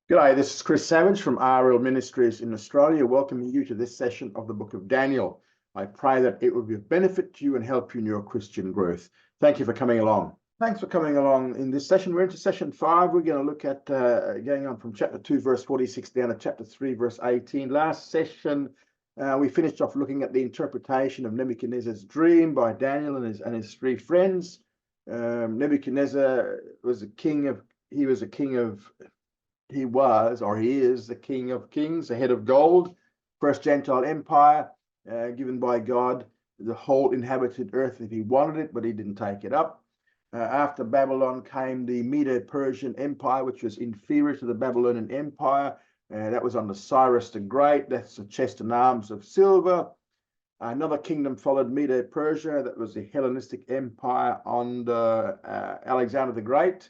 G'day, this is Chris Savage from RL Ministries in Australia, welcoming you to this session of the book of Daniel. I pray that it will be of benefit to you and help you in your Christian growth. Thank you for coming along. Thanks for coming along. In this session, we're into session 5. We're going to look at going on from chapter 2, verse 46 down to chapter 3, verse 18. Last session, we finished off looking at the interpretation of Nebuchadnezzar's dream by Daniel and his three friends. Nebuchadnezzar was a king of, he is the king of kings, the head of gold, first Gentile empire given by God, the whole inhabited earth if he wanted it, but he didn't take it up. After Babylon came the Medo-Persian Empire, which was inferior to the Babylonian Empire. That was under Cyrus the Great. That's a chest and arms of silver. Another kingdom followed Medo-Persia. That was the Hellenistic Empire under Alexander the Great.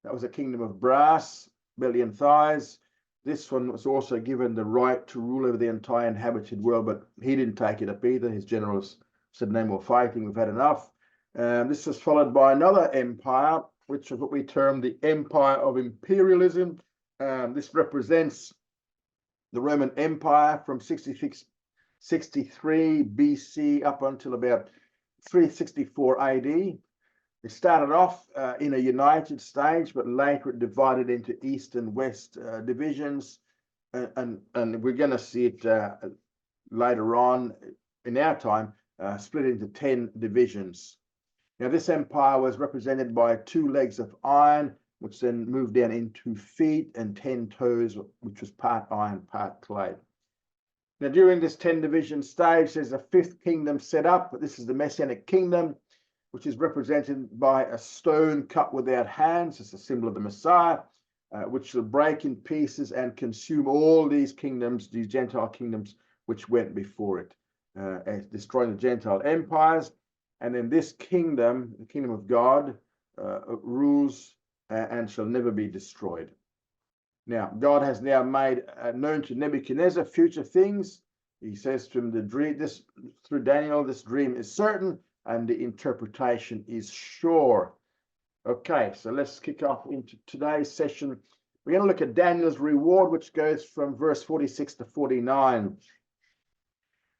That was a kingdom of brass, belly and thighs. This one was also given the right to rule over the entire inhabited world, but he didn't take it up either. His generals said, no more fighting, we've had enough. This was followed by another empire, which is what we term the Empire of Imperialism. This represents the Roman Empire from 63 BC up until about 364 AD. It started off in a united stage, but later it divided into east and west divisions. And we're going to see it later on in our time, split into 10 divisions. Now, this empire was represented by 2 legs of iron, which then moved down into feet, and 10 toes, which was part iron, part clay. Now, during this 10 division stage, there's a 5th kingdom set up, but this is the Messianic kingdom, which is represented by a stone cut without hands. It's a symbol of the Messiah, which will break in pieces and consume all these kingdoms, these Gentile kingdoms, which went before it, destroying the Gentile empires. And then this kingdom, the kingdom of God, rules and shall never be destroyed. Now, God has now made known to Nebuchadnezzar future things. He says to him, through Daniel, this dream is certain, and the interpretation is sure. Okay, so let's kick off into today's session. We're going to look at Daniel's reward, which goes from verse 46 to 49.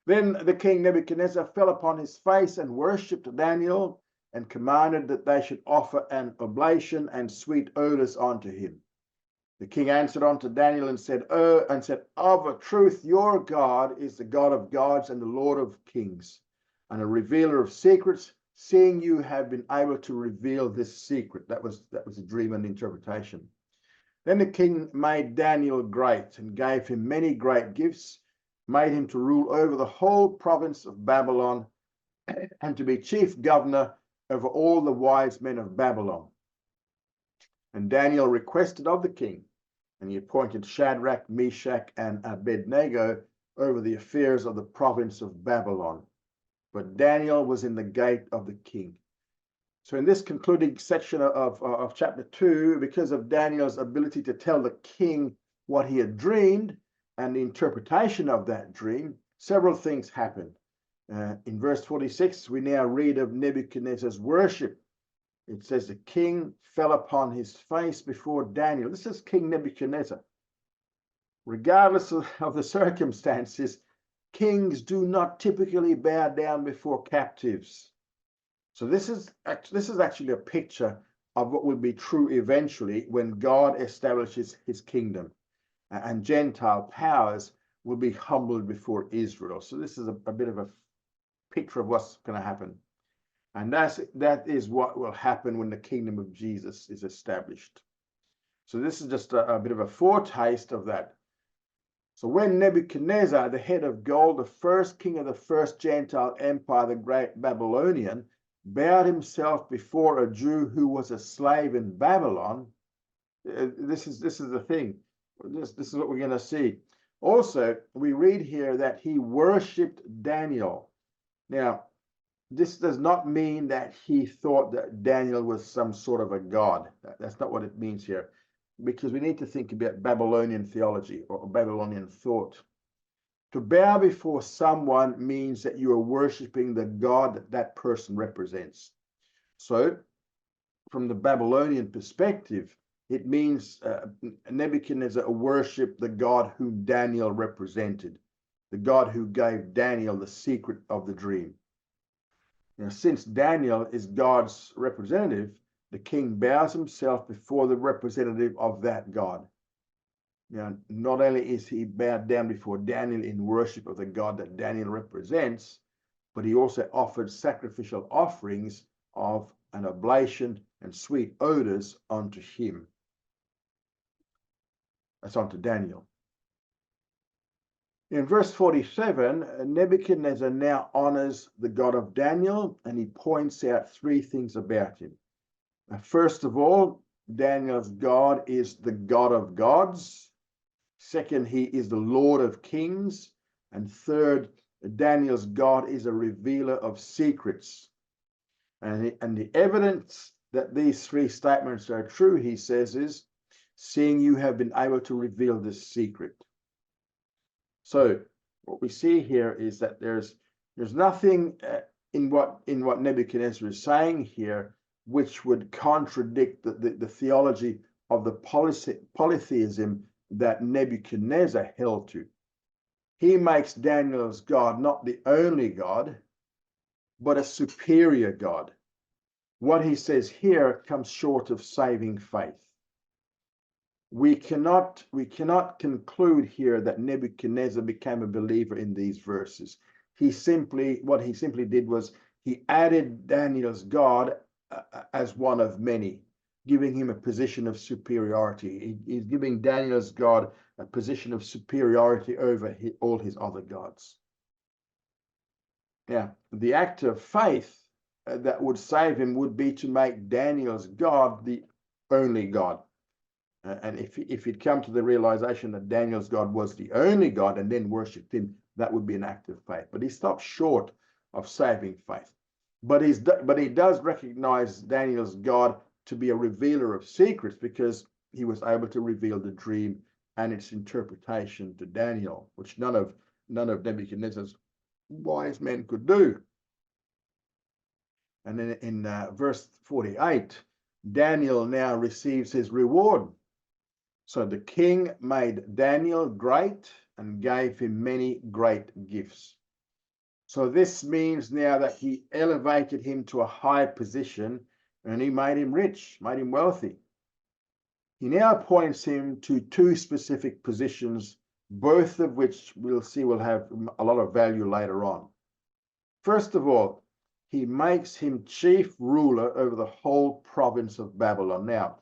Then the king Nebuchadnezzar fell upon his face and worshipped Daniel, and commanded that they should offer an oblation and sweet odors unto him. The king answered unto Daniel and said, of a truth your God is the God of gods and the Lord of kings, and a revealer of secrets, seeing you have been able to reveal this secret. That was a dream and interpretation. Then the king made Daniel great and gave him many great gifts, made him to rule over the whole province of Babylon, and to be chief governor over all the wise men of Babylon. And Daniel requested of the king, and he appointed Shadrach, Meshach, and Abednego over the affairs of the province of Babylon. But Daniel was in the gate of the king. So in this concluding section of chapter 2, because of Daniel's ability to tell the king what he had dreamed and the interpretation of that dream, several things happened. In verse 46, we now read of Nebuchadnezzar's worship. It says the king fell upon his face before Daniel. This is King Nebuchadnezzar. Regardless of the circumstances, kings do not typically bow down before captives. So this is actually a picture of what will be true eventually when God establishes his kingdom, and Gentile powers will be humbled before Israel. So this is a bit of a picture of what's going to happen. And that is what will happen when the kingdom of Jesus is established. So this is just a bit of a foretaste of that. So when Nebuchadnezzar, the head of gold, the first king of the first Gentile empire, the great Babylonian, bowed himself before a Jew who was a slave in Babylon, this is the thing. This is what we're going to see. Also, we read here that he worshipped Daniel. Now, this does not mean that he thought that Daniel was some sort of a god. That's not what it means here, because we need to think about Babylonian theology or Babylonian thought. To bow before someone means that you are worshiping the God that that person represents. So, from the Babylonian perspective, It means Nebuchadnezzar worshiped the God whom Daniel represented, the God who gave Daniel the secret of the dream. Now, since Daniel is God's representative, the king bows himself before the representative of that God. Now, not only is he bowed down before Daniel in worship of the God that Daniel represents, but he also offered sacrificial offerings of an oblation and sweet odors unto him. That's unto Daniel. In verse 47, Nebuchadnezzar now honors the God of Daniel, and he points out three things about him. First of all, Daniel's God is the God of gods. Second, he is the Lord of kings. And third, Daniel's God is a revealer of secrets. And the evidence that these three statements are true, he says, is seeing you have been able to reveal this secret. So what we see here is that there's nothing in what Nebuchadnezzar is saying here which would contradict the theology of the polytheism that Nebuchadnezzar held to. He makes Daniel's God not the only God, but a superior God. What he says here comes short of saving faith. We cannot conclude here that Nebuchadnezzar became a believer in these verses. What he simply did was he added Daniel's God as one of many, giving him a position of superiority. He's giving Daniel's God a position of superiority over all his other gods. Now, the act of faith that would save him would be to make Daniel's God the only God. And if he'd come to the realization that Daniel's God was the only God and then worshipped him, that would be an act of faith. But he stopped short of saving faith. But he does recognize Daniel's God to be a revealer of secrets, because he was able to reveal the dream and its interpretation to Daniel, which none of Nebuchadnezzar's wise men could do. And then in verse 48, Daniel now receives his reward. So the king made Daniel great and gave him many great gifts. So this means now that he elevated him to a high position, and he made him rich, made him wealthy. He now appoints him to two specific positions, both of which we'll see will have a lot of value later on. First of all, he makes him chief ruler over the whole province of Babylon. Now,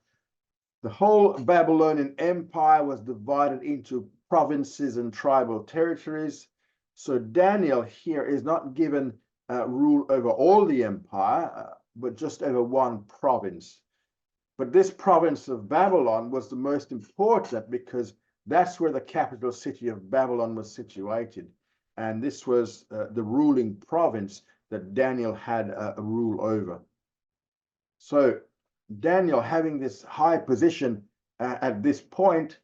the whole Babylonian empire was divided into provinces and tribal territories. So Daniel here is not given rule over all the empire, but just over one province. But this province of Babylon was the most important because that's where the capital city of Babylon was situated. And this was the ruling province that Daniel had a rule over. So Daniel, having this high position at this point,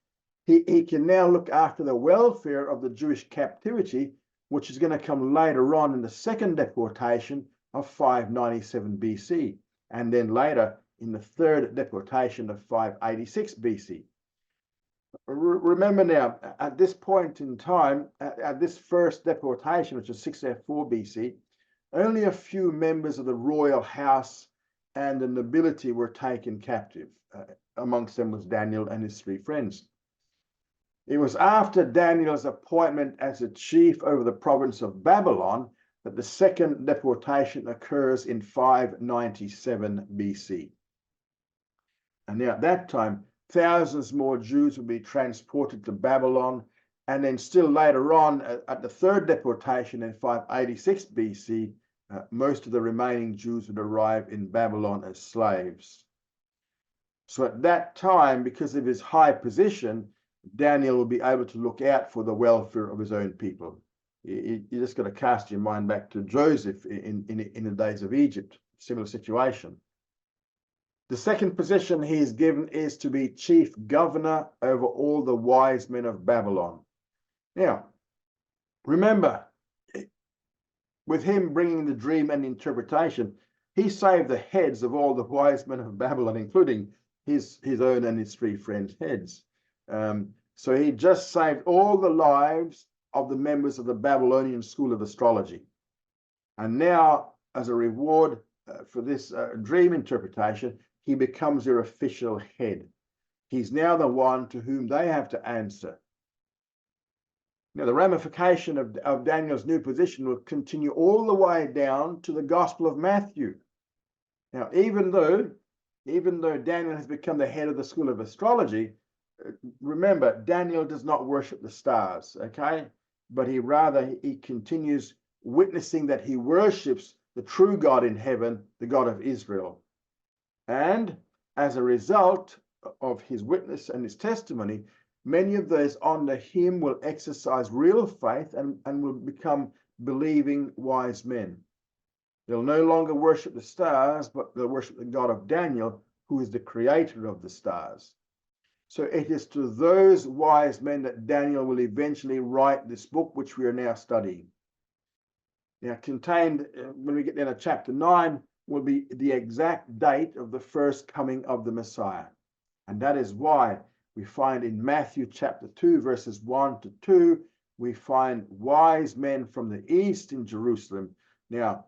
he can now look after the welfare of the Jewish captivity, which is going to come later on in the second deportation of 597 BC, and then later in the third deportation of 586 BC. Remember now, at this point in time, at this first deportation, which is 604 BC, only a few members of the royal house and the nobility were taken captive. Amongst them was Daniel and his three friends. It was after Daniel's appointment as a chief over the province of Babylon that the second deportation occurs in 597 BC. And now at that time, thousands more Jews would be transported to Babylon, and then still later on, at the third deportation in 586 BC, most of the remaining Jews would arrive in Babylon as slaves. So at that time, because of his high position, Daniel will be able to look out for the welfare of his own people. You just got to cast your mind back to Joseph in the days of Egypt, similar situation. The second position he is given is to be chief governor over all the wise men of Babylon. Now, remember, with him bringing the dream and interpretation, he saved the heads of all the wise men of Babylon, including his own and his three friends' heads. So he just saved all the lives of the members of the Babylonian school of astrology. And now, as a reward for this dream interpretation, he becomes their official head. He's now the one to whom they have to answer. Now, the ramification of Daniel's new position will continue all the way down to the Gospel of Matthew. Now, even though Daniel has become the head of the school of astrology, remember, Daniel does not worship the stars, okay? But he continues witnessing that he worships the true God in heaven, the God of Israel. And as a result of his witness and his testimony, many of those under him will exercise real faith and will become believing wise men. They'll no longer worship the stars, but they'll worship the God of Daniel, who is the creator of the stars. So it is to those wise men that Daniel will eventually write this book, which we are now studying. Now, contained, when we get down to chapter 9, will be the exact date of the first coming of the Messiah. And that is why we find in Matthew chapter 2, verses 1 to 2, we find wise men from the east in Jerusalem. Now,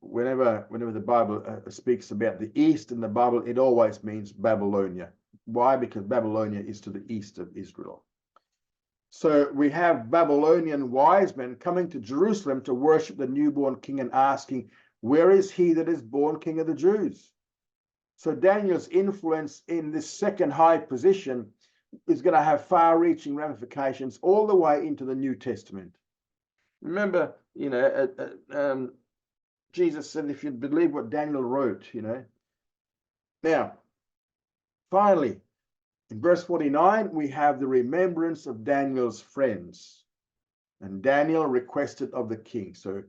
whenever the Bible speaks about the east in the Bible, it always means Babylonia. Why? Because Babylonia is to the east of Israel. So we have Babylonian wise men coming to Jerusalem to worship the newborn king and asking, where is he that is born king of the Jews? So Daniel's influence in this second high position is going to have far-reaching ramifications all the way into the New Testament. Remember, Jesus said, if you believe what Daniel wrote, Now, finally, in verse 49, we have the remembrance of Daniel's friends. And Daniel requested of the king. So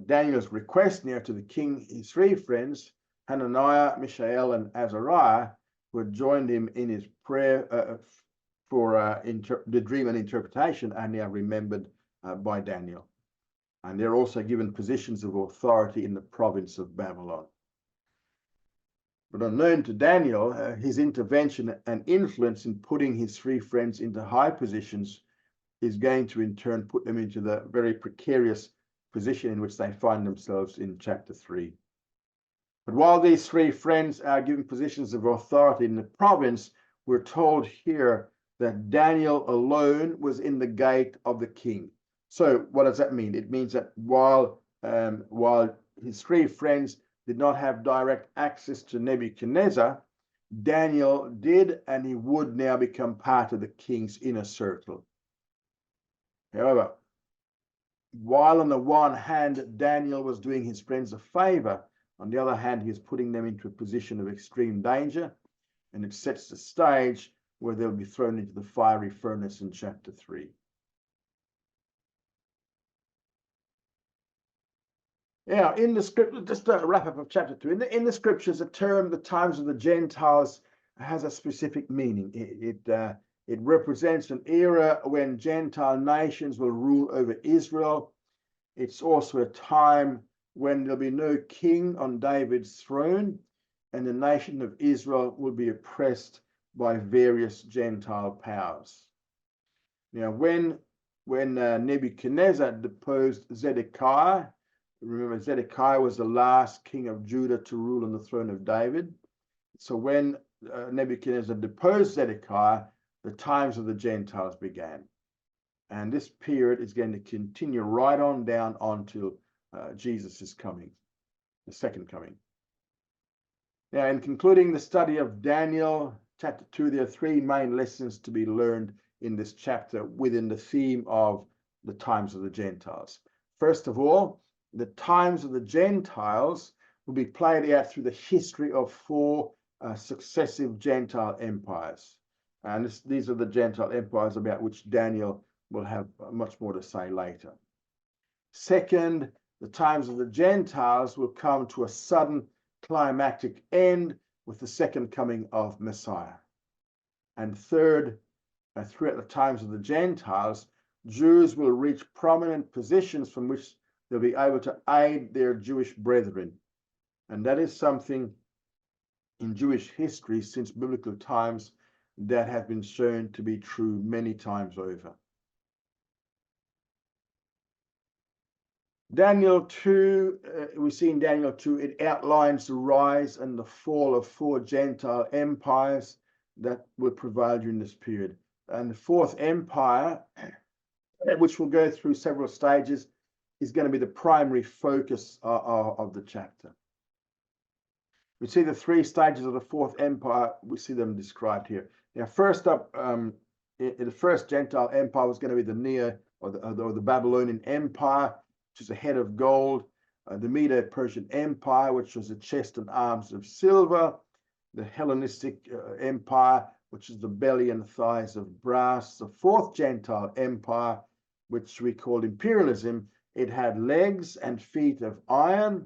Daniel's request now to the king, his three friends, Hananiah, Mishael, and Azariah, who had joined him in his prayer for the dream and interpretation, are now remembered by Daniel. And they're also given positions of authority in the province of Babylon. But unknown to Daniel, his intervention and influence in putting his three friends into high positions is going to in turn put them into the very precarious position in which they find themselves in chapter 3. But while these three friends are given positions of authority in the province, we're told here that Daniel alone was in the gate of the king. So what does that mean? It means that while his three friends did not have direct access to Nebuchadnezzar, Daniel did, and he would now become part of the king's inner circle. However, while on the one hand Daniel was doing his friends a favor, on the other hand he is putting them into a position of extreme danger, and it sets the stage where they'll be thrown into the fiery furnace in chapter 3. Now, in the scripture, just a wrap up of chapter 2, in the scriptures, the term "the times of the Gentiles" has a specific meaning. It represents an era when Gentile nations will rule over Israel. It's also a time when there'll be no king on David's throne, and the nation of Israel will be oppressed by various Gentile powers. Now, when Nebuchadnezzar deposed Zedekiah, remember, Zedekiah was the last king of Judah to rule on the throne of David. So when Nebuchadnezzar deposed Zedekiah, the times of the Gentiles began. And this period is going to continue right on down until Jesus' coming, the second coming. Now, in concluding the study of Daniel, chapter 2, there are three main lessons to be learned in this chapter within the theme of the times of the Gentiles. First of all, the times of the Gentiles will be played out through the history of four successive Gentile empires. And these are the Gentile empires about which Daniel will have much more to say later. Second, the times of the Gentiles will come to a sudden climactic end with the second coming of Messiah. And third, throughout the times of the Gentiles, Jews will reach prominent positions from which they'll be able to aid their Jewish brethren. And that is something in Jewish history since biblical times that have been shown to be true many times over. Daniel 2, we see in Daniel 2, it outlines the rise and the fall of 4 Gentile empires that will prevail during this period. And the 4th empire, which will go through several stages, is going to be the primary focus of the chapter. We see the 3 stages of the 4th empire. We see them described here. Now, first up, the first Gentile empire was going to be the the Babylonian Empire, which is a head of gold. The Medo-Persian Empire, which was a chest and arms of silver. The Hellenistic Empire, which is the belly and thighs of brass. The 4th Gentile empire, which we call imperialism, it had legs and feet of iron.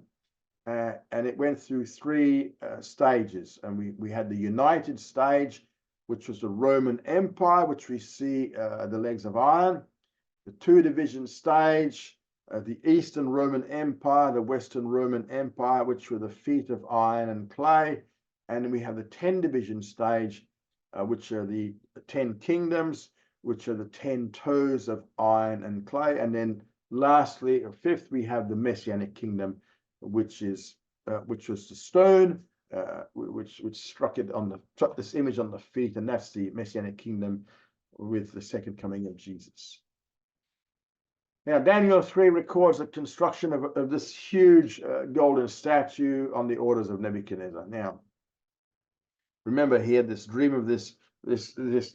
And it went through 3 stages. And we had the United stage, which was the Roman Empire, which we see the legs of iron. The 2-division stage, the Eastern Roman Empire, the Western Roman Empire, which were the feet of iron and clay. And then we have the 10-division stage, which are the 10 kingdoms, which are the 10 toes of iron and clay. And then lastly, or 5th, we have the Messianic kingdom, which was the stone, which struck this image on the feet, and that's the Messianic kingdom with the second coming of Jesus. Now, Daniel 3 records the construction of this huge golden statue on the orders of Nebuchadnezzar. Now, remember, he had this dream of this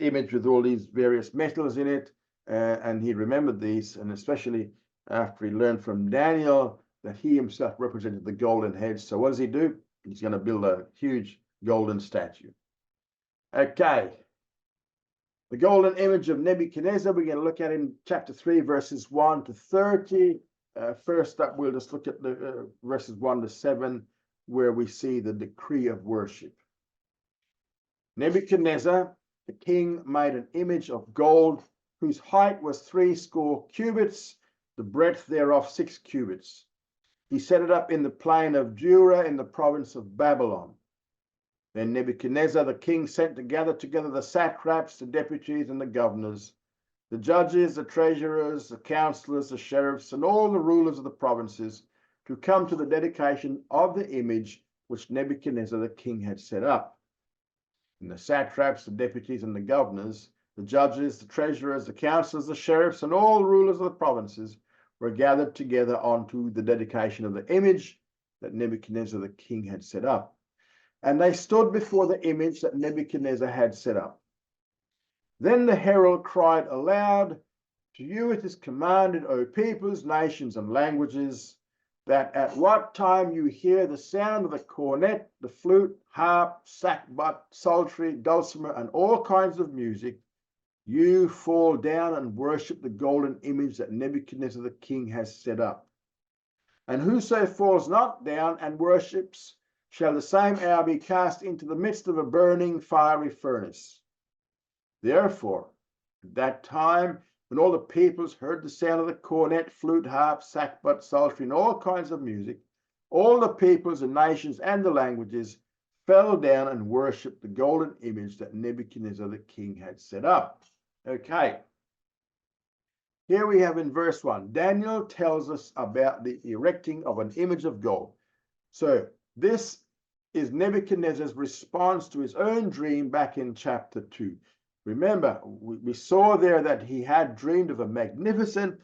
image with all these various metals in it, and he remembered these, and especially after he learned from Daniel that he himself represented the golden head. So what does he do? He's going to build a huge golden statue. Okay. The golden image of Nebuchadnezzar, we're going to look at in chapter 3, verses 1 to 30. First up, we'll just look at the verses 1 to 7, where we see the decree of worship. Nebuchadnezzar, the king, made an image of gold, whose height was 60 cubits, the breadth thereof 6 cubits. He set it up in the plain of Dura in the province of Babylon. Then Nebuchadnezzar the king sent to gather together the satraps, the deputies, and the governors, the judges, the treasurers, the counselors, the sheriffs, and all the rulers of the provinces to come to the dedication of the image which Nebuchadnezzar the king had set up. And the satraps, the deputies, and the governors, the judges, the treasurers, the counselors, the sheriffs, and all the rulers of the provinces were gathered together onto the dedication of the image that Nebuchadnezzar the king had set up. And they stood before the image that Nebuchadnezzar had set up. Then the herald cried aloud, "To you it is commanded, O peoples, nations, and languages, that at what time you hear the sound of the cornet, the flute, harp, sackbut, psaltery, dulcimer, and all kinds of music, you fall down and worship the golden image that Nebuchadnezzar the king has set up. And whoso falls not down and worships shall the same hour be cast into the midst of a burning fiery furnace. Therefore, at that time, when all the peoples heard the sound of the cornet, flute, harp, sackbut, psaltery, and all kinds of music, all the peoples and nations and the languages fell down and worshipped the golden image that Nebuchadnezzar the king had set up." Okay. Here we have in verse 1, Daniel tells us about the erecting of an image of gold. So this is Nebuchadnezzar's response to his own dream back in chapter 2. Remember, we saw there that he had dreamed of a magnificent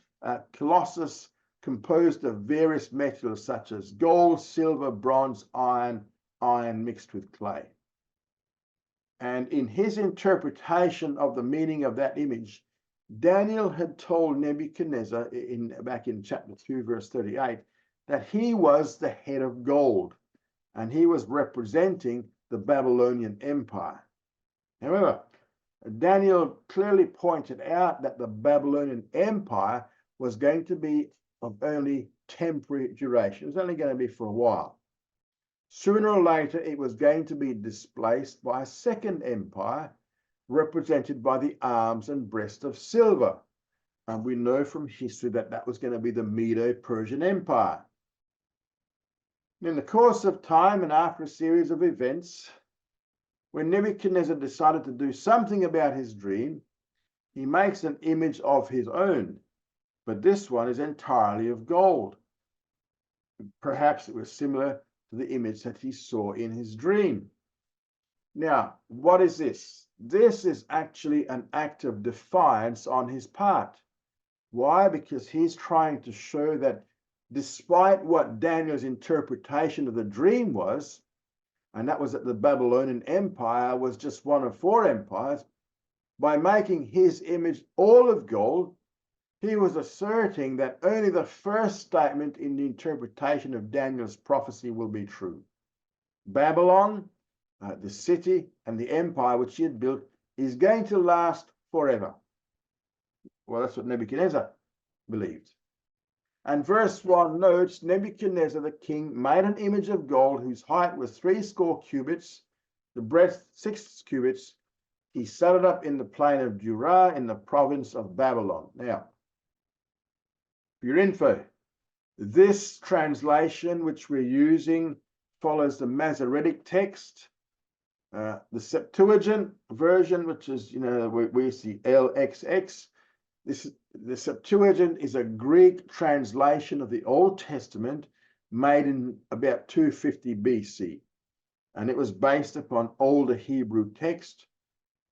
colossus composed of various metals such as gold, silver, bronze, iron mixed with clay. And in his interpretation of the meaning of that image, Daniel had told Nebuchadnezzar back in chapter 2, verse 38, that he was the head of gold, and he was representing the Babylonian Empire. However, Daniel clearly pointed out that the Babylonian Empire was going to be of only temporary duration. It was only going to be for a while. Sooner or later, it was going to be displaced by a second empire represented by the arms and breast of silver. And we know from history that that was going to be the Medo-Persian Empire. In the course of time and after a series of events, when Nebuchadnezzar decided to do something about his dream, he makes an image of his own, but this one is entirely of gold. Perhaps it was similar to the image that he saw in his dream. Now, what is this? This is actually an act of defiance on his part. Why? Because he's trying to show that despite what Daniel's interpretation of the dream was, and that was that the Babylonian Empire was just one of 4 empires, by making his image all of gold, he was asserting that only the first statement in the interpretation of Daniel's prophecy will be true. Babylon, the city and the empire which he had built, is going to last forever. Well, that's what Nebuchadnezzar believed. And verse 1 notes, Nebuchadnezzar the king made an image of gold whose height was 70 cubits, the breadth 6 cubits. He set it up in the plain of Dura in the province of Babylon. Now, for your info, this translation which we're using follows the Masoretic text. The Septuagint version, which is, we see LXX. The Septuagint is a Greek translation of the Old Testament made in about 250 BC. And it was based upon older Hebrew text.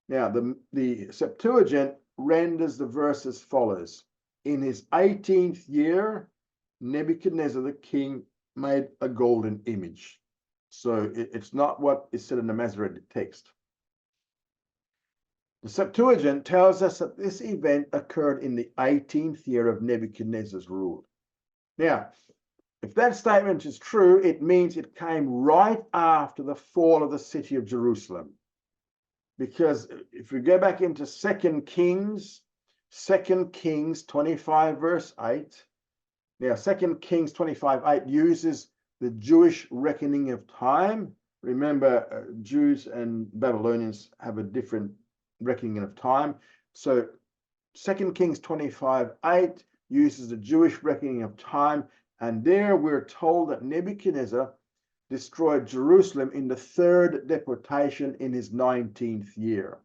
Now, the Septuagint renders the verse as follows. In his 18th year, Nebuchadnezzar the king made a golden image. So it's not what is said in the Masoretic text. The Septuagint tells us that this event occurred in the 18th year of Nebuchadnezzar's rule. Now, if that statement is true, it means it came right after the fall of the city of Jerusalem. Because if we go back into 2 Kings 25 verse 8, now 2 Kings 25:8 uses the Jewish reckoning of time. Remember, Jews and Babylonians have a different reckoning of time. So 2 Kings 25:8 uses the Jewish reckoning of time, and there we're told that Nebuchadnezzar destroyed Jerusalem in the 3rd deportation in his 19th year.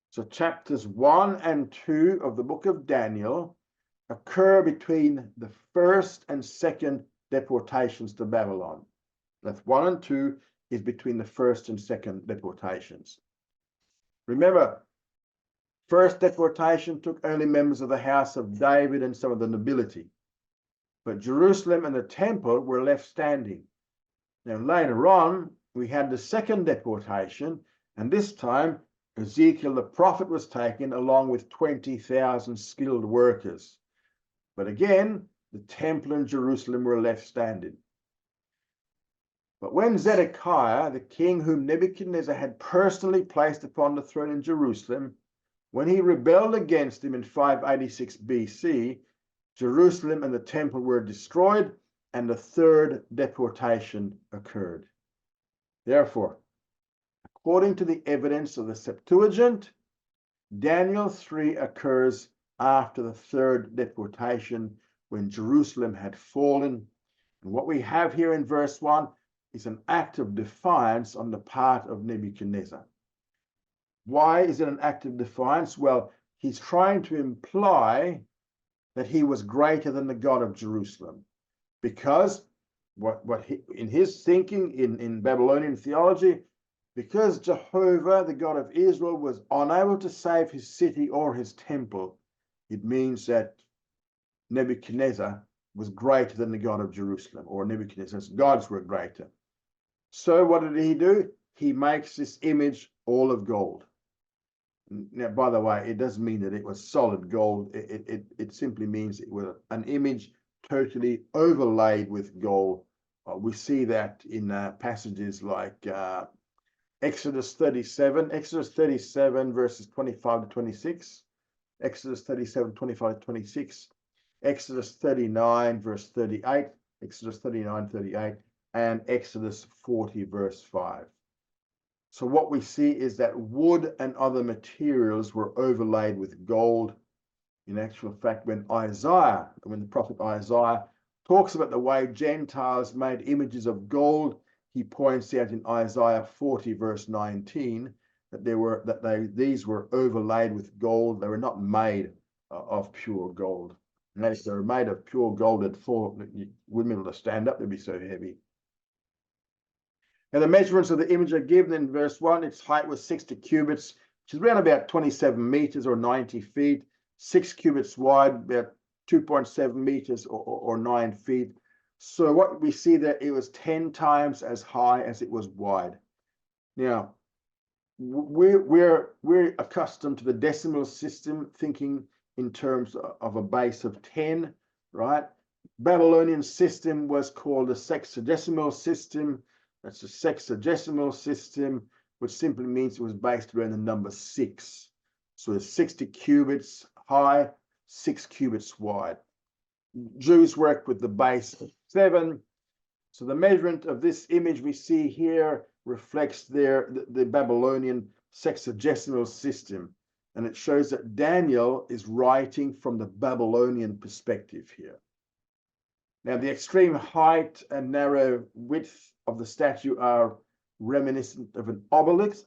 So chapters 1 and 2 of the book of Daniel occur between the 1st and 2nd deportations to Babylon. That's 1 and 2 is between the 1st and 2nd deportations. Remember, 1st deportation took only members of the house of David and some of the nobility. But Jerusalem and the temple were left standing. Now later on, we had the 2nd deportation, and this time Ezekiel the prophet was taken along with 20,000 skilled workers. But again, the temple in Jerusalem were left standing. But when Zedekiah, the king whom Nebuchadnezzar had personally placed upon the throne in Jerusalem, when he rebelled against him in 586 BC, Jerusalem and the temple were destroyed, and the 3rd deportation occurred. Therefore, according to the evidence of the Septuagint, Daniel 3 occurs after the 3rd deportation when Jerusalem had fallen. And what we have here in verse 1 is an act of defiance on the part of Nebuchadnezzar. Why is it an act of defiance? Well, he's trying to imply that he was greater than the God of Jerusalem. Because in his thinking, in Babylonian theology, because Jehovah, the God of Israel, was unable to save his city or his temple, it means that Nebuchadnezzar was greater than the God of Jerusalem, or Nebuchadnezzar's gods were greater. So what did he do? He makes this image all of gold. Now, by the way, it doesn't mean that it was solid gold. It simply means it was an image totally overlaid with gold. We see that in passages like Exodus 37 verses 25 to 26, Exodus 37, 25 to 26, Exodus 39 verse 38, Exodus 39, 38, and Exodus 40 verse 5. So what we see is that wood and other materials were overlaid with gold. In actual fact, when the prophet Isaiah talks about the way Gentiles made images of gold, he points out in Isaiah 40 verse 19 that these were overlaid with gold. They were not made of pure gold. And if they were made of pure gold, it'd fall, you wouldn't be able to stand up, they'd be so heavy. And the measurements of the image are given in verse 1. Its height was 60 cubits, which is around about 27 meters or 90 feet. 6 cubits wide, about 2.7 meters or 9 feet. So what we see there, it was 10 times as high as it was wide. Now, we're accustomed to the decimal system, thinking in terms of a base of 10, right? Babylonian system was called a sexagesimal system. That's a sexagesimal system, which simply means it was based around the number 6. So it's 60 cubits high, 6 cubits wide. Jews worked with the base of 7. So the measurement of this image we see here reflects the Babylonian sexagesimal system. And it shows that Daniel is writing from the Babylonian perspective here. Now, the extreme height and narrow width of the statue are reminiscent of an obelisk,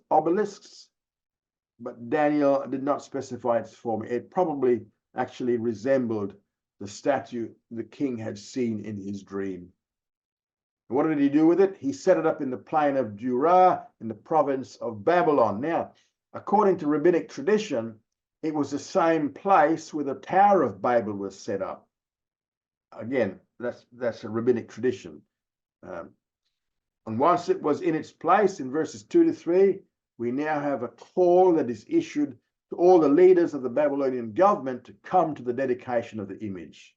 but Daniel did not specify its form. It probably actually resembled the statue the king had seen in his dream. What did he do with it? He set it up in the plain of Dura in the province of Babylon. Now, according to rabbinic tradition, it was the same place where the Tower of Babel was set up. Again, that's a rabbinic tradition. And once it was in its place, in verses 2 to 3, we now have a call that is issued to all the leaders of the Babylonian government to come to the dedication of the image.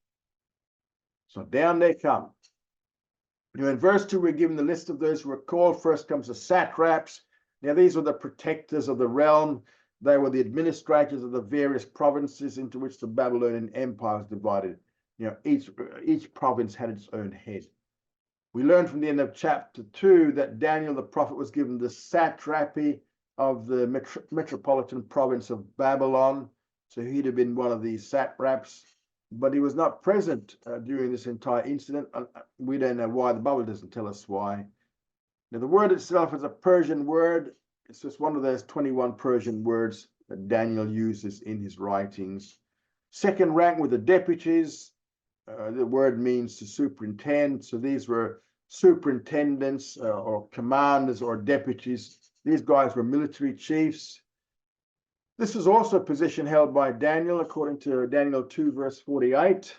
So down they come. Now in verse 2, we're given the list of those who were called. First comes the satraps. Now these were the protectors of the realm. They were the administrators of the various provinces into which the Babylonian Empire was divided. You know, each province had its own head. We learn from the end of chapter 2 that Daniel the prophet was given the satrapy of the metropolitan province of Babylon. So he'd have been one of these satraps, but he was not present during this entire incident. We don't know why. The Bible doesn't tell us why. Now, the word itself is a Persian word. It's just one of those 21 Persian words that Daniel uses in his writings. Second rank were the deputies. The word means to superintend. So these were superintendents or commanders or deputies. These guys were military chiefs. This was also a position held by Daniel, according to Daniel 2, verse 48.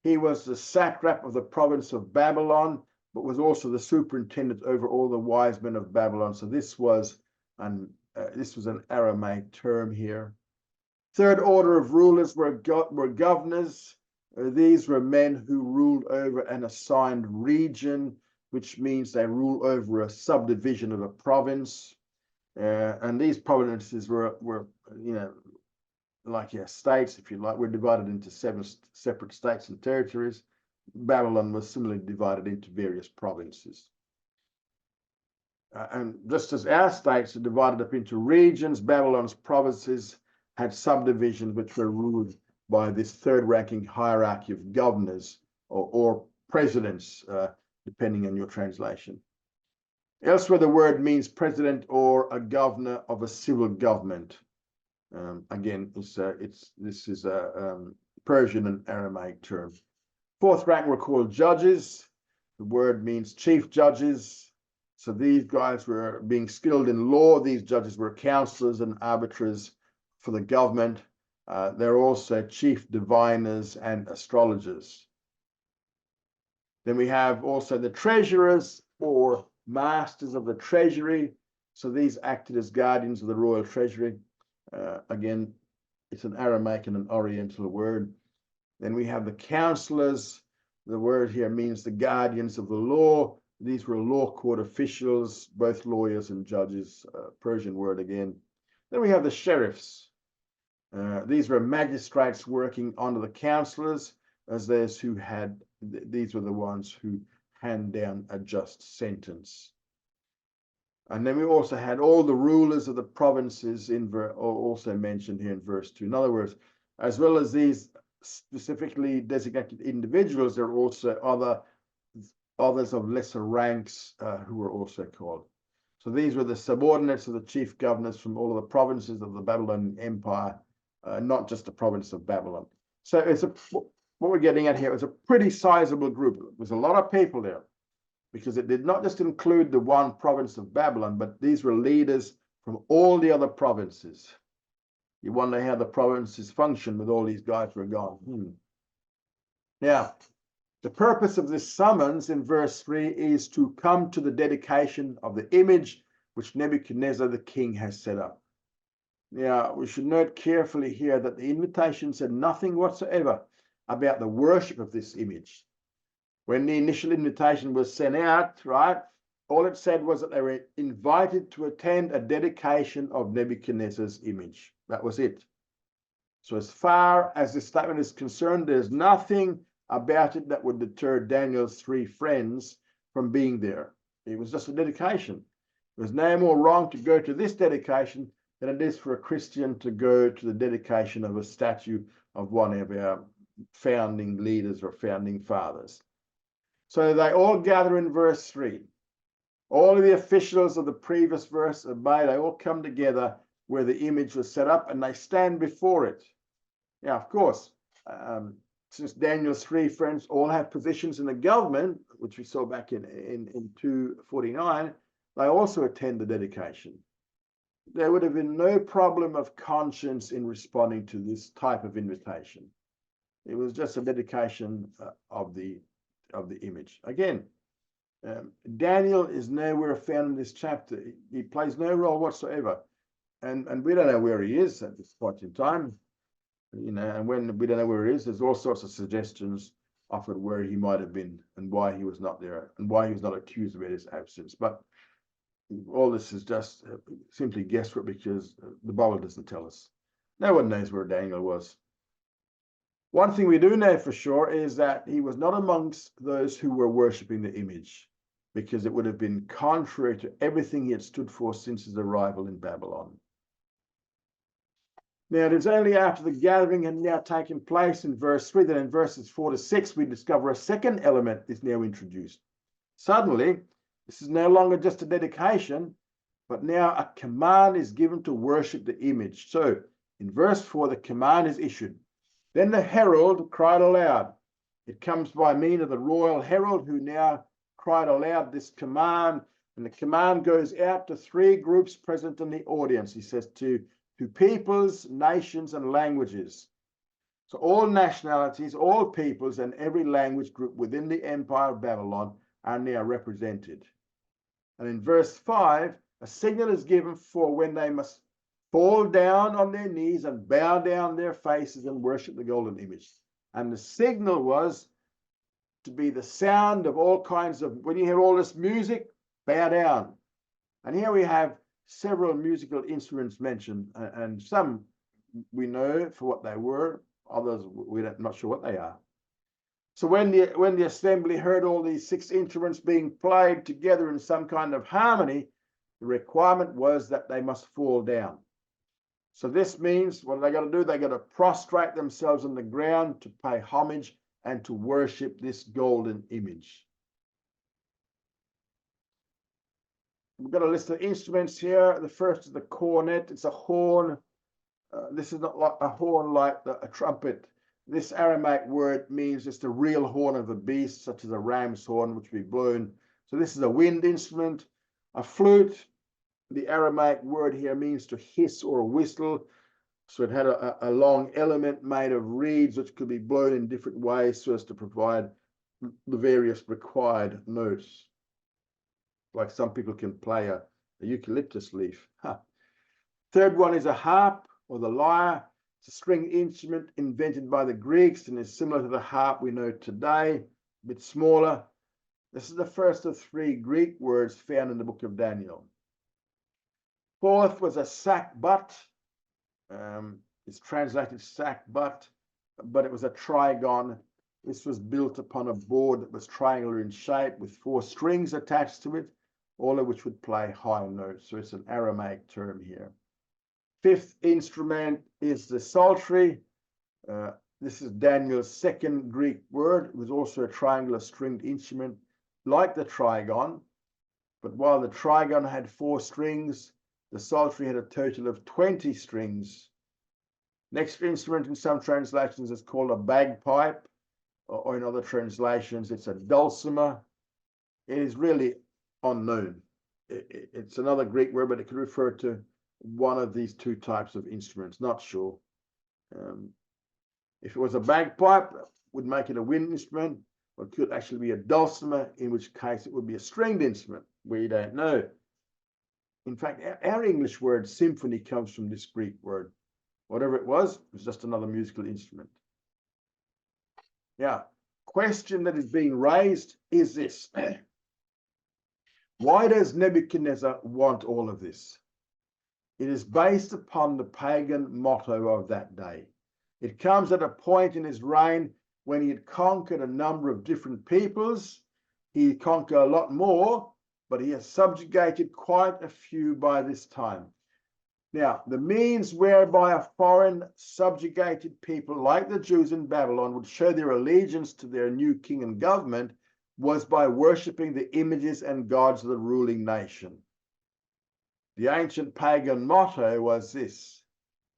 He was the satrap of the province of Babylon, but was also the superintendent over all the wise men of Babylon. So this was an Aramaic term here. Third order of rulers were governors. These were men who ruled over an assigned region, which means they rule over a subdivision of a province. And these provinces were like states, if you like, were divided into 7 separate states and territories. Babylon was similarly divided into various provinces. And just as our states are divided up into regions, Babylon's provinces had subdivisions which were ruled by this third-ranking hierarchy of governors or presidents, depending on your translation. Elsewhere, the word means president or a governor of a civil government. Again, this is a Persian and Aramaic term. Fourth rank were called judges. The word means chief judges. So these guys were being skilled in law. These judges were counselors and arbiters for the government. They're also chief diviners and astrologers. Then we have also the treasurers or masters of the treasury. So these acted as guardians of the royal treasury. Again, it's an Aramaic and an Oriental word. Then we have the counselors. The word here means the guardians of the law. These were law court officials, both lawyers and judges, Persian word again. Then we have the sheriffs. These were magistrates working under the counselors, as those who had, these were the ones who hand down a just sentence. And then we also had all the rulers of the provinces also mentioned here in verse 2. In other words, as well as these specifically designated individuals, there are also others of lesser ranks who were also called. So these were the subordinates of the chief governors from all of the provinces of the Babylonian Empire, not just the province of Babylon. So it's what we're getting at here is a pretty sizable group. There was a lot of people there, because it did not just include the one province of Babylon, but these were leaders from all the other provinces. You wonder how the provinces function with all these guys who are gone. Now, the purpose of this summons in verse 3 is to come to the dedication of the image which Nebuchadnezzar the king has set up. Now, we should note carefully here that the invitation said nothing whatsoever about the worship of this image. When the initial invitation was sent out, right, all it said was that they were invited to attend a dedication of Nebuchadnezzar's image. That was it. So as far as this statement is concerned, there's nothing about it that would deter Daniel's 3 friends from being there. It was just a dedication. There's no more wrong to go to this dedication than it is for a Christian to go to the dedication of a statue of one of our founding leaders or founding fathers. So they all gather in verse 3. All of the officials of the previous verse obey. They all come together where the image was set up and they stand before it. Now, of course, since Daniel's 3 friends all have positions in the government, which we saw back in 249, they also attend the dedication. There would have been no problem of conscience in responding to this type of invitation. It was just a dedication of the image. Again, Daniel is nowhere found in this chapter. He plays no role whatsoever. And we don't know where he is at this point in time. You know, and when we don't know where he is, there's all sorts of suggestions offered where he might have been and why he was not there and why he was not accused about his absence. But all this is just simply guesswork because the Bible doesn't tell us. No one knows where Daniel was. One thing we do know for sure is that he was not amongst those who were worshipping the image, because it would have been contrary to everything he had stood for since his arrival in Babylon. Now, it is only after the gathering had now taken place in verse 3 that in verses 4 to 6 we discover a second element is now introduced. Suddenly, this is no longer just a dedication, but now a command is given to worship the image. So, in verse 4, the command is issued. Then the herald cried aloud. It comes by means of the royal herald who now cried aloud this command, and the command goes out to 3 groups present in the audience. He says to peoples, nations, and languages. So all nationalities, all peoples, and every language group within the Empire of Babylon are now represented. And in verse 5, a signal is given for when they must fall down on their knees and bow down their faces and worship the golden image. And the signal was to be the sound of all kinds of, when you hear all this music, bow down. And here we have several musical instruments mentioned, and some we know for what they were, others we're not sure what they are. So when the assembly heard all these 6 instruments being played together in some kind of harmony, the requirement was that they must fall down. So this means what they got to do? They got to prostrate themselves on the ground to pay homage and to worship this golden image. We've got a list of instruments here. The first is the cornet. It's a horn. This is not like a horn like a trumpet. This Aramaic word means it's the real horn of a beast, such as a ram's horn, which we blown. So this is a wind instrument. A flute. The Aramaic word here means to hiss or whistle. So it had a long element made of reeds, which could be blown in different ways so as to provide the various required notes. Like some people can play a eucalyptus leaf. Third one is a harp or the lyre. It's a string instrument invented by the Greeks and is similar to the harp we know today, a bit smaller. This is the first of 3 Greek words found in the book of Daniel. Fourth was a sackbut. It's translated sackbut, but it was a trigon. This was built upon a board that was triangular in shape with 4 strings attached to it, all of which would play high notes. So it's an Aramaic term here. 5th instrument is the psaltery. This is Daniel's 2nd Greek word. It was also a triangular stringed instrument like the trigon, but while the trigon had 4 strings, the psaltery had a total of 20 strings. Next instrument in some translations is called a bagpipe, or in other translations, it's a dulcimer. It is really unknown. It's another Greek word, but it could refer to one of these 2 types of instruments, not sure. If it was a bagpipe, it would make it a wind instrument, or it could actually be a dulcimer, in which case it would be a stringed instrument. We don't know. In fact, our English word symphony comes from this Greek word. Whatever it was just another musical instrument. Yeah, question that is being raised is this. Why does Nebuchadnezzar want all of this? It is based upon the pagan motto of that day. It comes at a point in his reign when he had conquered a number of different peoples. He conquered a lot more, but he has subjugated quite a few by this time. Now, the means whereby a foreign subjugated people like the Jews in Babylon would show their allegiance to their new king and government was by worshipping the images and gods of the ruling nation. The ancient pagan motto was this: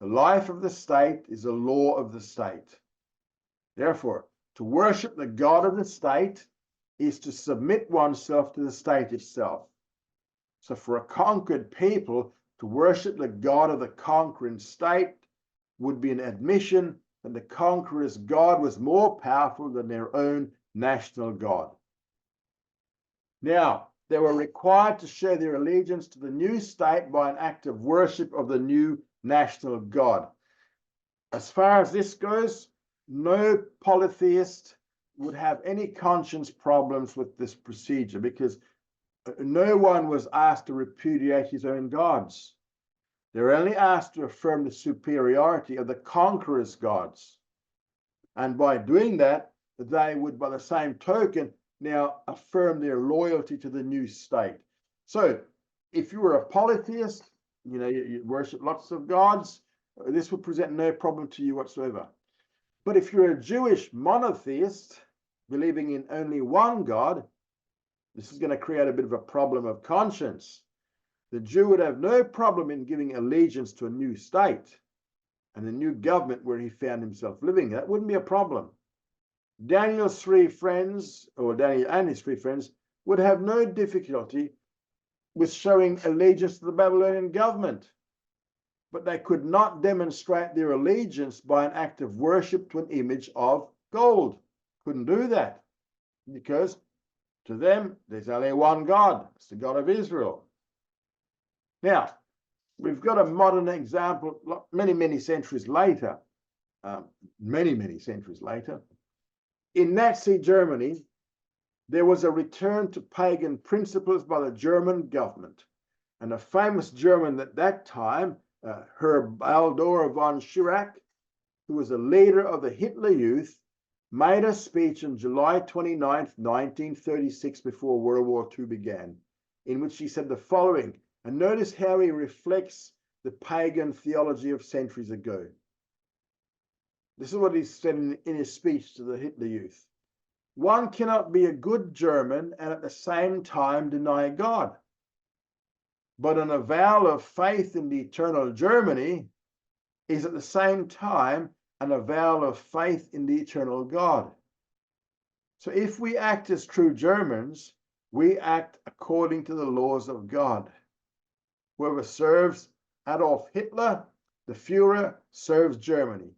the life of the state is the law of the state. Therefore, to worship the God of the state is to submit oneself to the state itself. So for a conquered people, to worship the God of the conquering state would be an admission that the conqueror's God was more powerful than their own national God. Now, they were required to show their allegiance to the new state by an act of worship of the new national God. As far as this goes, no polytheist would have any conscience problems with this procedure, because no one was asked to repudiate his own gods. They were only asked to affirm the superiority of the conqueror's gods. And by doing that, they would, by the same token, now affirm their loyalty to the new state. So if you were a polytheist, you worship lots of gods, this would present no problem to you whatsoever. But if you're a Jewish monotheist, believing in only one God, this is going to create a bit of a problem of conscience. The Jew would have no problem in giving allegiance to a new state and a new government where he found himself living. That wouldn't be a problem. Daniel's 3 friends, or Daniel and his 3 friends, would have no difficulty with showing allegiance to the Babylonian government. But they could not demonstrate their allegiance by an act of worship to an image of gold. Couldn't do that, because to them, there's only one God. It's the God of Israel. Now, we've got a modern example many centuries later, many centuries later. In Nazi Germany, there was a return to pagan principles by the German government. And a famous German at that time, Herr Baldor von Schirach, who was a leader of the Hitler Youth, made a speech on July 29th, 1936, before World War II began, in which he said the following, and notice how he reflects the pagan theology of centuries ago. This is what he said in his speech to the Hitler Youth. One cannot be a good German and at the same time deny God. But an avowal of faith in the eternal Germany is at the same time an avowal of faith in the eternal God. So if we act as true Germans, we act according to the laws of God. Whoever serves Adolf Hitler, the Führer, serves Germany.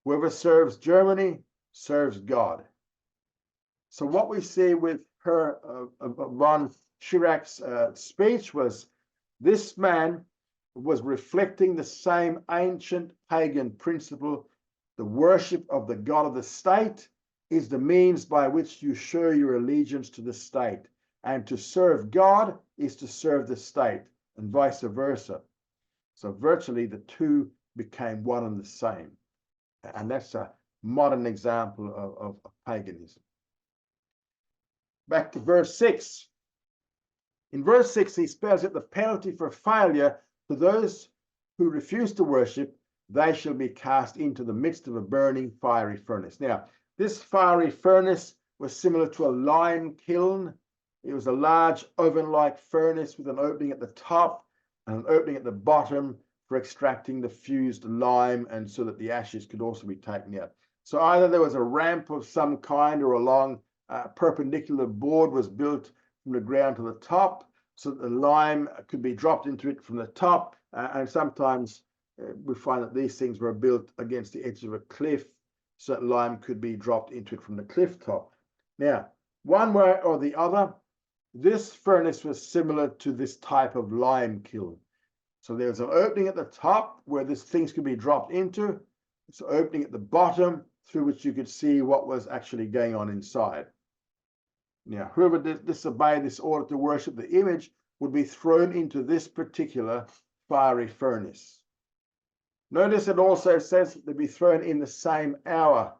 Whoever serves Germany serves God. So what we see with her von Schirach's speech was this man was reflecting the same ancient pagan principle. The worship of the God of the state is the means by which you show your allegiance to the state. And to serve God is to serve the state, and vice versa. So virtually the two became one and the same. And that's a modern example of paganism. Back to verse 6. In verse 6, he spells out the penalty for failure to those who refuse to worship. They shall be cast into the midst of a burning fiery furnace. Now, this fiery furnace was similar to a lime kiln It was a large oven-like furnace with an opening at the top and an opening at the bottom for extracting the fused lime, and so that the ashes could also be taken out. So either there was a ramp of some kind, or a long perpendicular board was built from the ground to the top, so that the lime could be dropped into it from the top. And sometimes we find that these things were built against the edge of a cliff, so that lime could be dropped into it from the cliff top. Now, one way or the other, this furnace was similar to this type of lime kiln. So there's an opening at the top where these things could be dropped into. It's an opening at the bottom through which you could see what was actually going on inside. Now, whoever disobeyed this order to worship the image would be thrown into this particular fiery furnace. Notice it also says they'd be thrown in the same hour.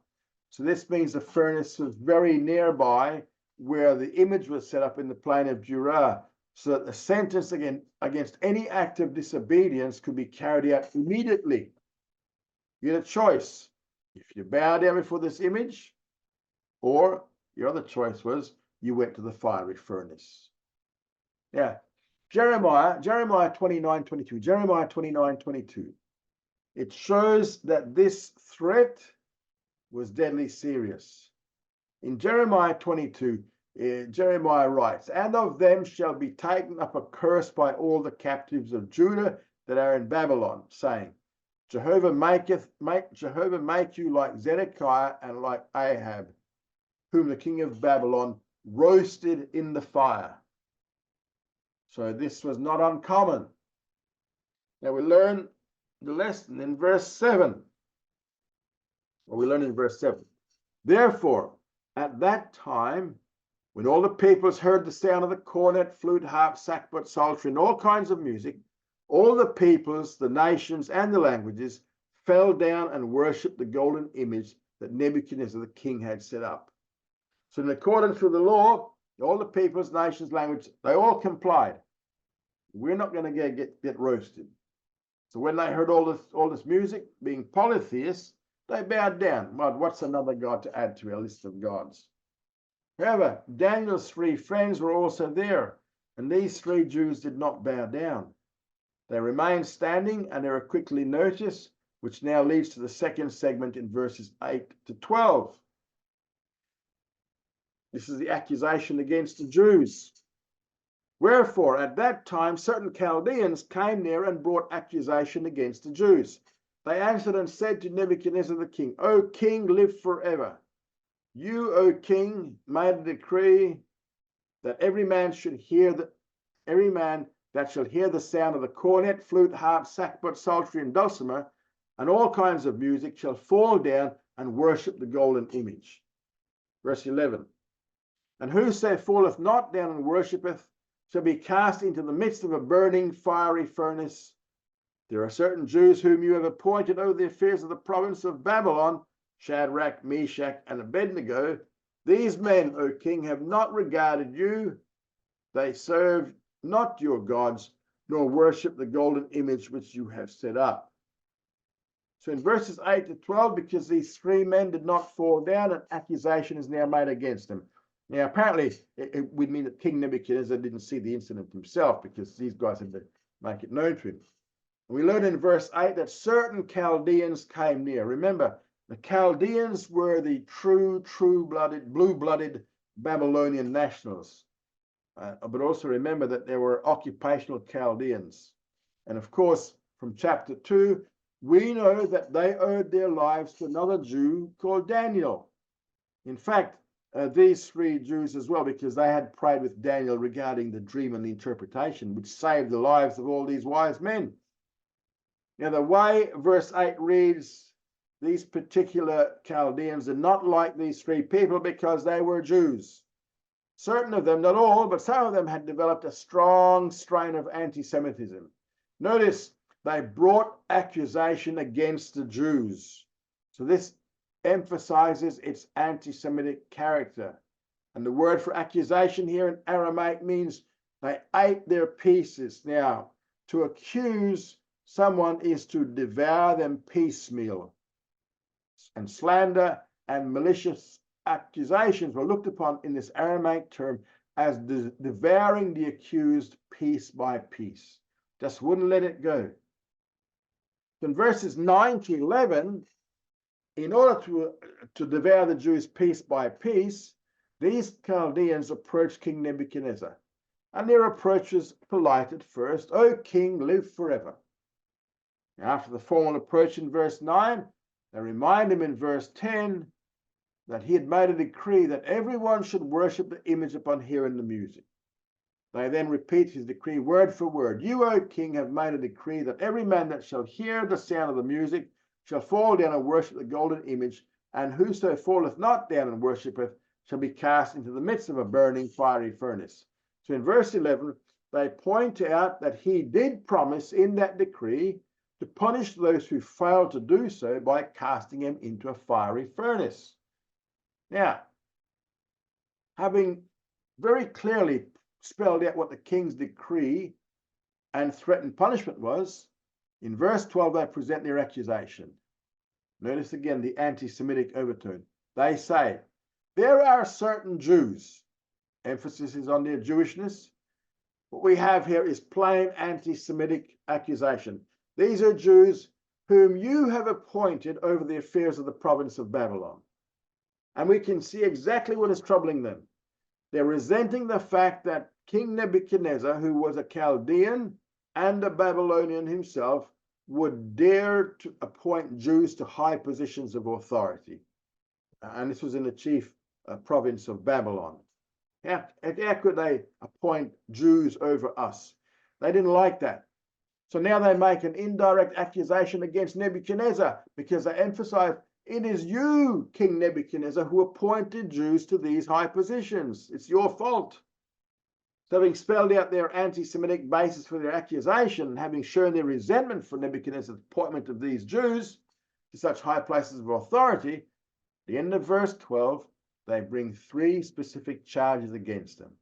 So this means the furnace was very nearby where the image was set up in the plain of Dura, so that the sentence against any act of disobedience could be carried out immediately. You had a choice. If you bow down before this image, or your other choice was you went to the fiery furnace. Now, Jeremiah 29:22. Jeremiah 29:22. It shows that this threat was deadly serious. In Jeremiah 22, Jeremiah writes, "And of them shall be taken up a curse by all the captives of Judah that are in Babylon, saying, Jehovah make you like Zedekiah and like Ahab, whom the king of Babylon roasted in the fire." So this was not uncommon. Now we learn the lesson in verse 7. Or we learn in verse 7. "Therefore, at that time, when all the peoples heard the sound of the cornet, flute, harp, sackbut, psaltery, and all kinds of music, all the peoples, the nations, and the languages fell down and worshipped the golden image that Nebuchadnezzar the king had set up." So in accordance with the law, all the peoples, nations, languages, they all complied. We're not going to get roasted. So when they heard all this music, being polytheists, they bowed down. Well, what's another god to add to our list of gods? However, Daniel's 3 friends were also there, and these 3 Jews did not bow down. They remained standing, and they were quickly noticed, which now leads to the second segment in verses 8 to 12. This is the accusation against the Jews. "Wherefore, at that time, certain Chaldeans came near and brought accusation against the Jews. They answered and said to Nebuchadnezzar the king, O king, live forever. You, O king, made a decree that every man that shall hear the sound of the cornet, flute, harp, sackbut, psaltery, and dulcimer, and all kinds of music, shall fall down and worship the golden image." Verse 11. "And whoso falleth not down and worshippeth shall be cast into the midst of a burning fiery furnace. There are certain Jews whom you have appointed over the affairs of the province of Babylon, Shadrach, Meshach, and Abednego. These men, O king, have not regarded you. They serve not your gods, nor worship the golden image which you have set up." So in verses 8 to 12, because these 3 men did not fall down, an accusation is now made against them. Now, apparently, it would mean that King Nebuchadnezzar didn't see the incident himself, because these guys had to make it known to him. And we learn in verse 8 that certain Chaldeans came near. Remember, the Chaldeans were the true-blooded, blue-blooded Babylonian nationals. But also remember that there were occupational Chaldeans. And of course, from chapter 2, we know that they owed their lives to another Jew called Daniel. In fact, these 3 Jews as well, because they had prayed with Daniel regarding the dream and the interpretation, which saved the lives of all these wise men. Now, the way verse 8 reads, these particular Chaldeans are not like these 3 people because they were Jews. Certain of them, not all, but some of them had developed a strong strain of anti-Semitism. Notice they brought accusation against the Jews. So this emphasizes its anti-Semitic character. And the word for accusation here in Aramaic means they ate their pieces. Now, to accuse someone is to devour them piecemeal. And slander and malicious accusations were looked upon in this Aramaic term as devouring the accused piece by piece. Just wouldn't let it go. In verses 9 to 11, in order to devour the Jews piece by piece, these Chaldeans approached King Nebuchadnezzar. And their approach was polite at first. "O king, live forever." After the formal approach in verse 9, they remind him in verse 10 that he had made a decree that everyone should worship the image upon hearing the music. They then repeat his decree word for word. "You, O king, have made a decree that every man that shall hear the sound of the music shall fall down and worship the golden image, and whoso falleth not down and worshipeth shall be cast into the midst of a burning fiery furnace." So in verse 11, they point out that he did promise in that decree to punish those who failed to do so by casting him into a fiery furnace. Now, having very clearly spelled out what the king's decree and threatened punishment was, in verse 12 they present their accusation. Notice again the anti-Semitic overtone. They say, "There are certain Jews," emphasis is on their Jewishness. What we have here is plain anti-Semitic accusation. "These are Jews whom you have appointed over the affairs of the province of Babylon." And we can see exactly what is troubling them. They're resenting the fact that King Nebuchadnezzar, who was a Chaldean and a Babylonian himself, would dare to appoint Jews to high positions of authority. And this was in the chief province of Babylon. How could they appoint Jews over us? They didn't like that. So now they make an indirect accusation against Nebuchadnezzar because they emphasize, "It is you, King Nebuchadnezzar, who appointed Jews to these high positions. It's your fault." So having spelled out their anti-Semitic basis for their accusation, and having shown their resentment for Nebuchadnezzar's appointment of these Jews to such high places of authority, at the end of verse 12, they bring three specific charges against them.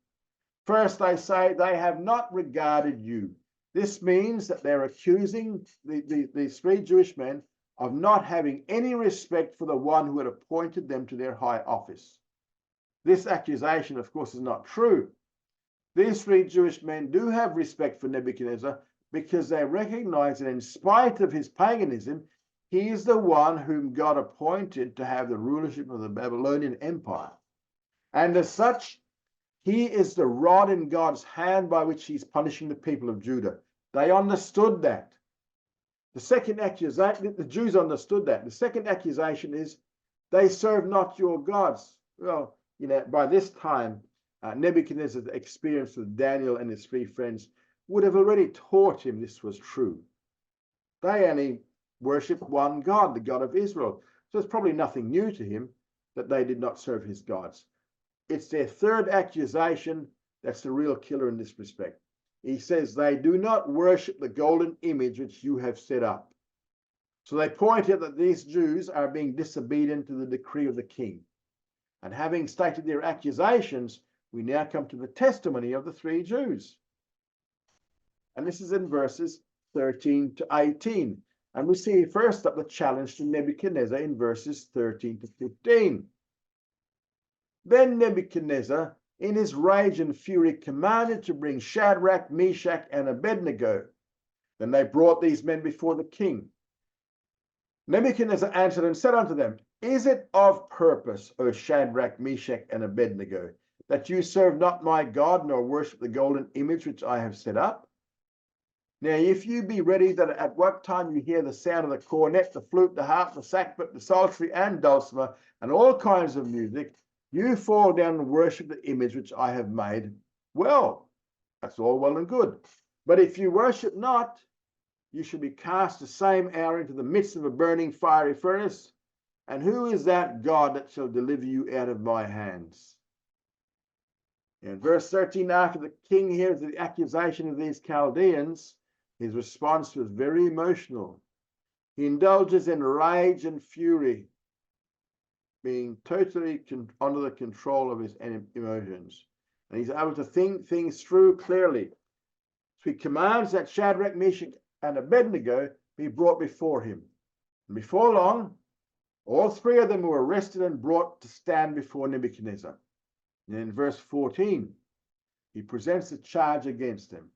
First, they say they have not regarded you. This means that they're accusing these three Jewish men of not having any respect for the one who had appointed them to their high office. This accusation, of course, is not true. These three Jewish men do have respect for Nebuchadnezzar because they recognize that in spite of his paganism, he is the one whom God appointed to have the rulership of the Babylonian Empire. And as such, he is the rod in God's hand by which he's punishing the people of Judah. They understood that. The second accusation, the Jews understood that. The second accusation is, "They serve not your gods." Well, by this time, Nebuchadnezzar's experience with Daniel and his three friends would have already taught him this was true. They only worship one God, the God of Israel. So it's probably nothing new to him that they did not serve his gods. It's their third accusation that's the real killer in this respect. He says they do not worship the golden image which you have set up. So they point out that these Jews are being disobedient to the decree of the king. And having stated their accusations, we now come to the testimony of the three Jews. And this is in verses 13 to 18. And we see first up the challenge to Nebuchadnezzar in verses 13 to 15. Then Nebuchadnezzar, in his rage and fury, commanded to bring Shadrach, Meshach, and Abednego. Then they brought these men before the king. Nebuchadnezzar answered and said unto them, "Is it of purpose, O Shadrach, Meshach, and Abednego, that you serve not my God, nor worship the golden image which I have set up? Now, if you be ready that at what time you hear the sound of the cornet, the flute, the harp, the sackbut, the psaltery, and dulcimer, and all kinds of music, you fall down and worship the image which I have made, well, that's all well and good. But if you worship not, you shall be cast the same hour into the midst of a burning fiery furnace. And who is that God that shall deliver you out of my hands?" In verse 13, after the king hears the accusation of these Chaldeans, his response was very emotional. He indulges in rage and fury, being totally under the control of his emotions. And he's able to think things through clearly. So he commands that Shadrach, Meshach, and Abednego be brought before him. And before long, all three of them were arrested and brought to stand before Nebuchadnezzar. And in verse 14, He presents a charge against them.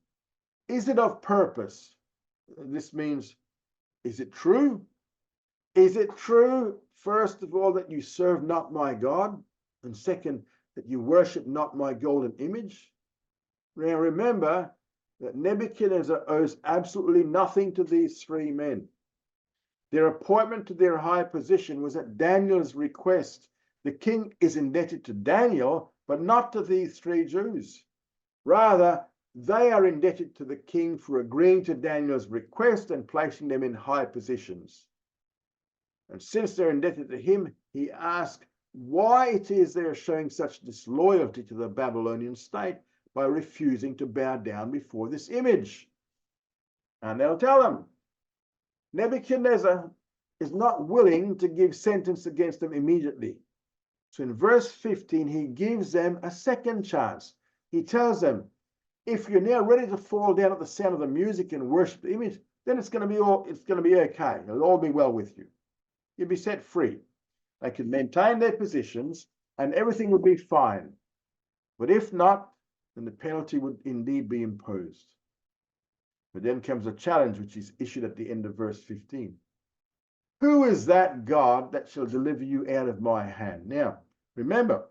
Is it of purpose? This means, is it true? Is it true, first of all, that you serve not my God? And second, that you worship not my golden image? Now remember that Nebuchadnezzar owes absolutely nothing to these three men. Their appointment to their high position was at Daniel's request. The king is indebted to Daniel, but not to these three Jews. Rather, they are indebted to the king for agreeing to Daniel's request and placing them in high positions. And since they're indebted to him, he asks why it is they are showing such disloyalty to the Babylonian state by refusing to bow down before this image. And they'll tell them, Nebuchadnezzar is not willing to give sentence against them immediately. So in verse 15, he gives them a second chance. He tells them, if you're now ready to fall down at the sound of the music and worship the image, then it's going to be okay. It'll all be well with you. You'll be set free. They can maintain their positions and everything would be fine. But if not, then the penalty would indeed be imposed. But then comes a challenge which is issued at the end of verse 15. Who is that God that shall deliver you out of my hand? Now, remember,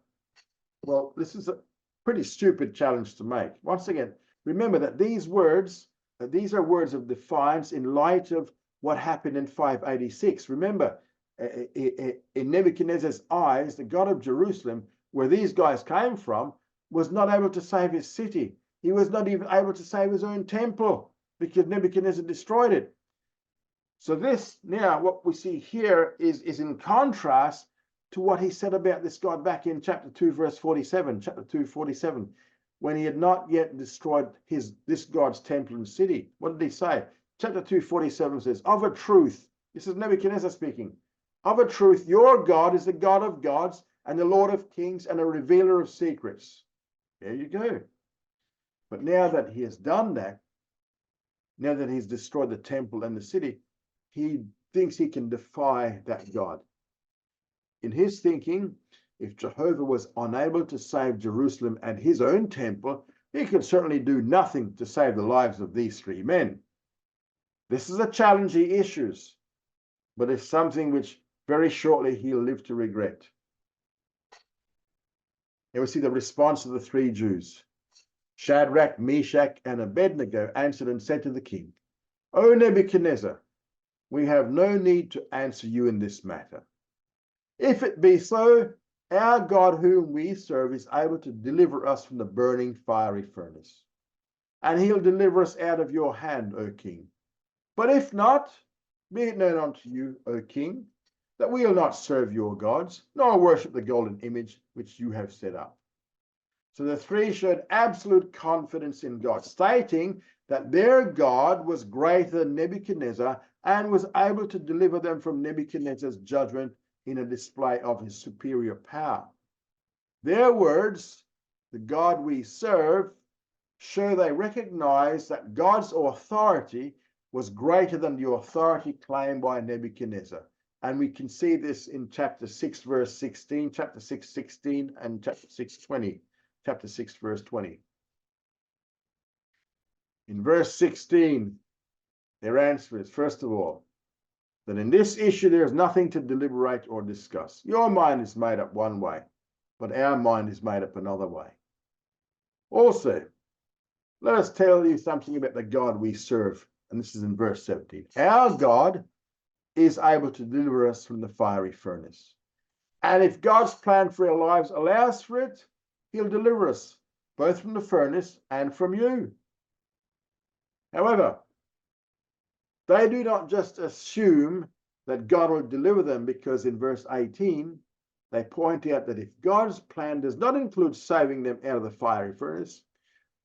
well, this is a pretty stupid challenge to make. Once again, remember that these are words of defiance in light of what happened in 586. Remember, in Nebuchadnezzar's eyes, the God of Jerusalem, where these guys came from, was not able to save his city. He was not even able to save his own temple because Nebuchadnezzar destroyed it. So this, now, what we see here is in contrast to what he said about this God back in chapter 2, verse 47, chapter 2, 47, when he had not yet destroyed this God's temple and city. What did he say? Chapter 2, 47 says, of a truth, this is Nebuchadnezzar speaking, of a truth, your God is the God of gods and the Lord of kings and a revealer of secrets. There you go. But now that he has done that, now that he's destroyed the temple and the city, he thinks he can defy that God. In his thinking, if Jehovah was unable to save Jerusalem and his own temple, he could certainly do nothing to save the lives of these three men. This is a challenge he issues, but it's something which very shortly he'll live to regret. Here we see the response of the three Jews. Shadrach, Meshach, and Abednego answered and said to the king, O Nebuchadnezzar, we have no need to answer you in this matter. If it be so, our God whom we serve is able to deliver us from the burning fiery furnace, and he'll deliver us out of your hand, O king. But if not, be it known unto you, O king, that we will not serve your gods, nor worship the golden image which you have set up. So the three showed absolute confidence in God, stating that their God was greater than Nebuchadnezzar and was able to deliver them from Nebuchadnezzar's judgment in a display of his superior power. Their words, the God we serve, show they recognize that God's authority was greater than the authority claimed by Nebuchadnezzar. And we can see this in chapter 6, verse 16, chapter 6, 16, and chapter 6, 20. Chapter 6, verse 20. In verse 16, their answer is, first of all, that in this issue there is nothing to deliberate or discuss. Your mind is made up one way, but our mind is made up another way. Also, let us tell you something about the God we serve, and this is in verse 17. Our God is able to deliver us from the fiery furnace. And if God's plan for our lives allows for it, he'll deliver us both from the furnace and from you. However, they do not just assume that God will deliver them, because in verse 18, they point out that if God's plan does not include saving them out of the fiery furnace,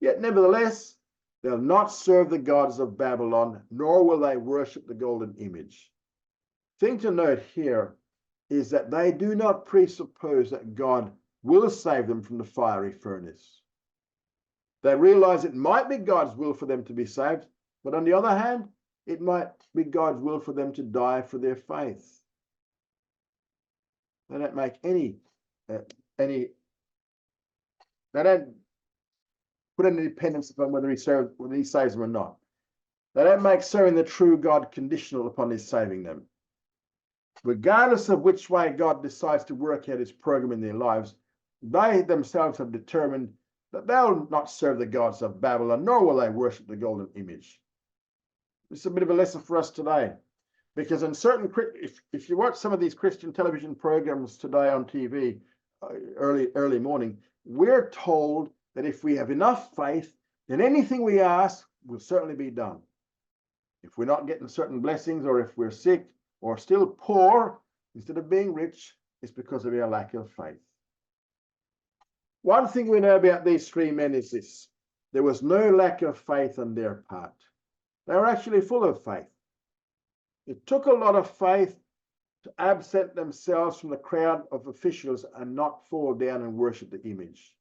yet nevertheless, they'll not serve the gods of Babylon, nor will they worship the golden image. Thing to note here is that they do not presuppose that God will save them from the fiery furnace. They realize it might be God's will for them to be saved, but on the other hand, it might be God's will for them to die for their faith. They don't make they don't put any dependence upon whether he saves them or not. They don't make serving the true God conditional upon his saving them. Regardless of which way God decides to work out his program in their lives, they themselves have determined that they'll not serve the gods of Babylon, nor will they worship the golden image. It's a bit of a lesson for us today, because in certain, if you watch some of these Christian television programs today on TV, early morning, we're told that if we have enough faith, then anything we ask will certainly be done. If we're not getting certain blessings, or if we're sick, or still poor, instead of being rich, it's because of our lack of faith. One thing we know about these three men is this: there was no lack of faith on their part. They were actually full of faith. It took a lot of faith to absent themselves from the crowd of officials and not fall down and worship the image.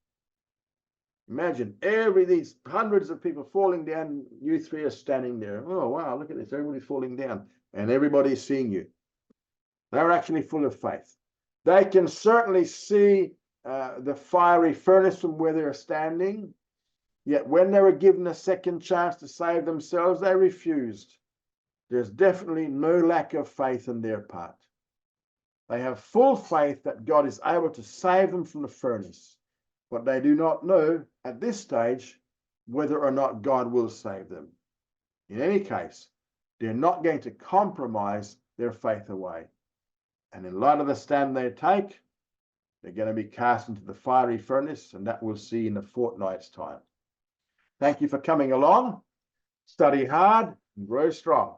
Imagine these hundreds of people falling down, you three are standing there. Oh, wow, look at this, everybody's falling down, and everybody's seeing you. They're actually full of faith. They can certainly see the fiery furnace from where they're standing, yet when they were given a second chance to save themselves, they refused. There's definitely no lack of faith on their part. They have full faith that God is able to save them from the furnace, but they do not know at this stage whether or not God will save them. In any case, they're not going to compromise their faith away. And in light of the stand they take, they're going to be cast into the fiery furnace, and that we'll see in a fortnight's time. Thank you for coming along. Study hard and grow strong.